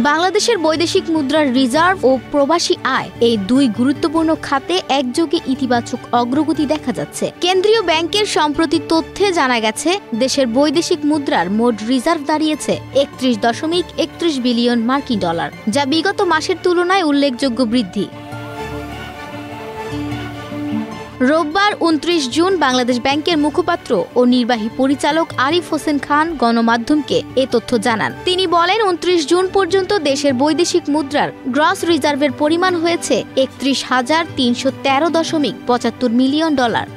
বাংলাদেশের বৈদেশিক মুদ্রার রিজার্ভ ও প্রবাসী আয় এই দুই গুরুত্বপূর্ণ খাতে একযোগে ইতিবাচক অগ্রগতি দেখা যাচ্ছে। কেন্দ্রীয় ব্যাংকের সম্প্রতি তথ্যে জানা গেছে, দেশের বৈদেশিক মুদ্রার মোট রিজার্ভ দাঁড়িয়েছে ৩১.৩১ বিলিয়ন মার্কিন ডলার, যা বিগত মাসের তুলনায় উল্লেখযোগ্য বৃদ্ধি। রোববার ২৯ জুন বাংলাদেশ ব্যাংকের মুখপাত্র ও নির্বাহী পরিচালক আরিফ হোসেন খান গণমাধ্যমকে এ তথ্য জানান। তিনি বলেন, ২৯ জুন পর্যন্ত দেশের বৈদেশিক মুদ্রার গ্রস রিজার্ভের পরিমাণ হয়েছে ৩১,৩১৩.৭৫ মিলিয়ন ডলার।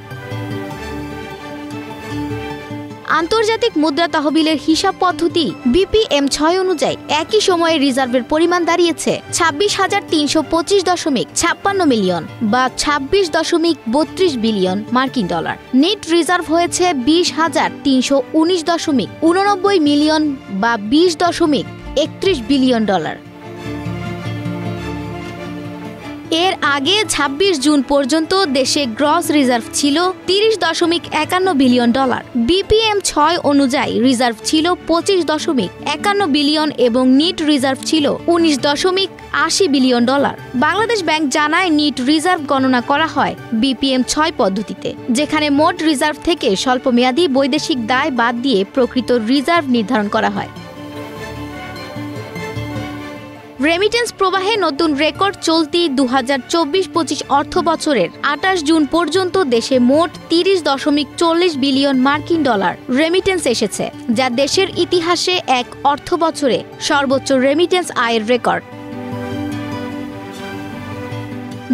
আন্তর্জাতিক মুদ্রা তহবিলের হিসাব পদ্ধতি BPM-৬ অনুযায়ী একই সময়ে রিজার্ভের পরিমাণ দাঁড়িয়েছে ২৬,৩২৫.৫৬ মিলিয়ন বা ২৬.৩২ বিলিয়ন মার্কিন ডলার। নেট রিজার্ভ হয়েছে ২০,৩১৯.৮৯ মিলিয়ন বা ২০.৩১ বিলিয়ন ডলার। এর আগে ২৬ জুন পর্যন্ত দেশে গ্রস রিজার্ভ ছিল ৩০.৫১ বিলিয়ন ডলার। BPM-৬ অনুযায়ী রিজার্ভ ছিল ২৫.৫১ বিলিয়ন এবং নিট রিজার্ভ ছিল ১৯.৮০ বিলিয়ন ডলার। বাংলাদেশ ব্যাংক জানায়, নিট রিজার্ভ গণনা করা হয় BPM-৬ পদ্ধতিতে, যেখানে মোট রিজার্ভ থেকে স্বল্পমেয়াদী বৈদেশিক দায় বাদ দিয়ে প্রকৃত রিজার্ভ নির্ধারণ করা হয়। রেমিটেন্স প্রবাহে নতুন রেকর্ড চলতি ২০২৪-২৫ অর্থ বছরের ২৮ জুন পর্যন্ত দেশে মোট ৩০.৪০ বিলিয়ন মার্কিন ডলার রেমিটেন্স এসেছে, যা দেশের ইতিহাসে এক অর্থ বছরে সর্বোচ্চ রেমিটেন্স আয়ের রেকর্ড।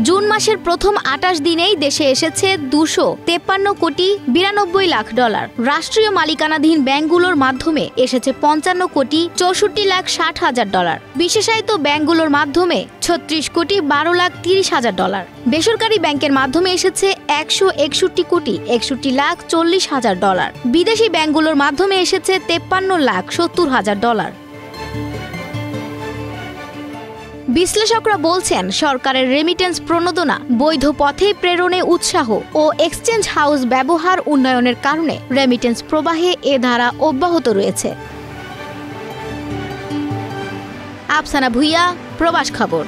জুন মাসের প্রথম ২৮ দিনেই দেশে এসেছে ২৫৩.৯২ লাখ ডলার। রাষ্ট্রীয় মালিকানাধীন ব্যাংকগুলোর মাধ্যমে এসেছে ৫৫,৬০,৬০ ডলার। বিশেষায়িত ব্যাংকগুলোর মাধ্যমে ৩৬,১২,৩০,০০০ ডলার। বেসরকারি ব্যাংকের মাধ্যমে এসেছে ১৬১,৬০,৪০,০০০ ডলার। বিদেশি ব্যাংকগুলোর মাধ্যমে এসেছে ৫৩,৭০,০০০ ডলার। বিশ্লেষকরা বলছেন, সরকারের রেমিটেন্স প্রণোদনা, বৈধ পথে প্রেরণে উৎসাহ ও এক্সচেঞ্জ হাউস ব্যবহার উন্নয়নের কারণে রেমিটেন্স প্রবাহে এ ধারা অব্যাহত রয়েছে। আফসানা ভুইয়া, প্রবাস খবর।